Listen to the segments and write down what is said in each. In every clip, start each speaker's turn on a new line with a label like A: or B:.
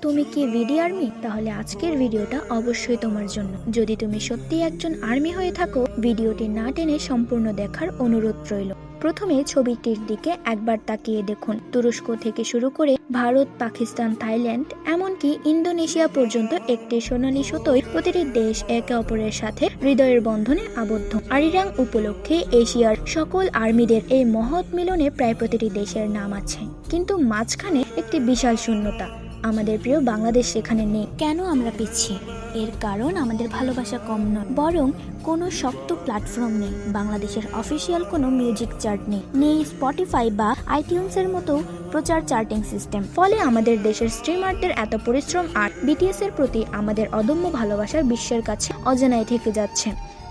A: তুমি কি ভিডি আর্মি? তাহলে আজকের ভিডিওটা অবশ্যই তোমার জন্য। যদি তুমি সত্যি একজন আর্মি হয়ে থাকো, ভিডিওটি না টেনে সম্পূর্ণ দেখার অনুরোধ রইল। প্রথমে ছবিটির দিকে একবার তাকিয়ে দেখুন। তুরস্ক থেকে শুরু করে ভারত, পাকিস্তান, থাইল্যান্ড, এমনকি ইন্দোনেশিয়া পর্যন্ত একটি সোনালী সুতোয় প্রতিটি দেশ একে অপরের সাথে হৃদয়ের বন্ধনে আবদ্ধ। আরিরাং উপলক্ষে এশিয়ার সকল আর্মিদের এই মহৎ মিলনে প্রায় প্রতিটি দেশের নাম আছে, কিন্তু মাঝখানে একটি বিশাল শূন্যতা। আমাদের প্রিয় বাংলাদেশ সেখানে নেই। কেন আমরা পিছিয়ে? এর কারণ আমাদের ভালোবাসা কম নয়, বরং কোনো শক্ত প্ল্যাটফর্ম নেই। বাংলাদেশের অফিসিয়াল কোনো মিউজিক চার্ট নেই স্পটিফাই বা আইটিউনসের মতো প্রচার চার্টিং সিস্টেম। ফলে আমাদের দেশের স্ট্রিমারদের এত পরিশ্রম আর বিটিএস এর প্রতি আমাদের অদম্য ভালোবাসার বিশ্বের কাছে অজানায় থেকে যাচ্ছে।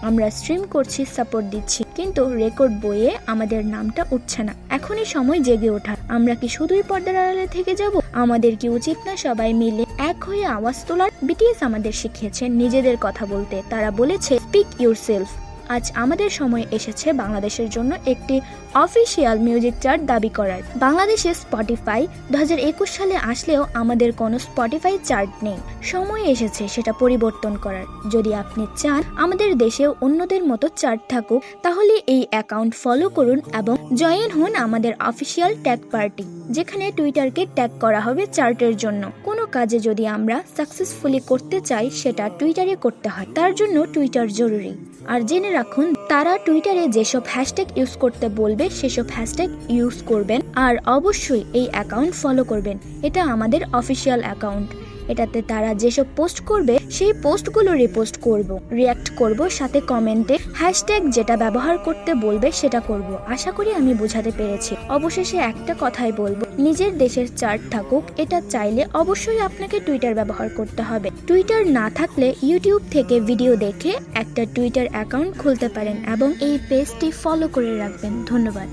A: আমরা স্ট্রিম করছি, সাপোর্ট দিচ্ছি, কিন্তু রেকর্ড বইয়ে আমাদের নামটা উঠছে না। এখনই সময় জেগে ওঠার। আমরা কি শুধুই পর্দার আড়ালে থেকে যাব? আমাদের কি উচিত না সবাই মিলে এক হয়ে আওয়াজ তোলার? বিটিএস আমাদের শিখিয়েছে নিজেদের কথা বলতে। তারা বলেছে স্পিক ইউরসেলফ। আজ আমাদের সময় এসেছে বাংলাদেশের জন্য একটি অফিসিয়াল মিউজিক চার্ট দাবি করার। বাংলাদেশে স্পটিফাই 2021 সালে আসলেও আমাদের কোনো স্পটিফাই চার্ট নেই। সময় এসেছে সেটা পরিবর্তন করার। যদি আপনি চান আমাদের দেশেও অন্যদের মতো চার্ট থাকুক, তাহলে এই অ্যাকাউন্ট ফলো করুন এবং জয়েন হন আমাদের অফিসিয়াল ট্যাগ পার্টি, যেখানে টুইটারকে ট্যাগ করা হবে চার্টের জন্য। কোনো কাজে যদি আমরা সাকসেসফুলি করতে চাই, সেটা টুইটারে করতে হয়। তার জন্য টুইটার জরুরি। আর জেনে রাখুন, তারা টুইটারে যেসব হ্যাশট্যাগ ইউজ করতে বলবে সেসব হ্যাশট্যাগ ইউজ করবেন, আর অবশ্যই এই অ্যাকাউন্ট ফলো করবেন। এটা আমাদের অফিসিয়াল অ্যাকাউন্ট। এটাতে তারা যেসব পোস্ট করবে সেই পোস্টগুলো রিপোস্ট করব, রিয়াক্ট করব, সাথে কমেন্টে হ্যাশট্যাগ যেটা ব্যবহার করতে বলবে সেটা করব। আশা করি আমি বোঝাতে পেরেছি। অবশেষে একটা কথাই বলবো, নিজের দেশের চার্ট থাকুক, এটা চাইলে অবশ্যই আপনাকে টুইটার ব্যবহার করতে হবে। টুইটার না থাকলে ইউটিউব থেকে ভিডিও দেখে একটা টুইটার অ্যাকাউন্ট খুলতে পারেন এবং এই পেজটি ফলো করে রাখবেন। ধন্যবাদ।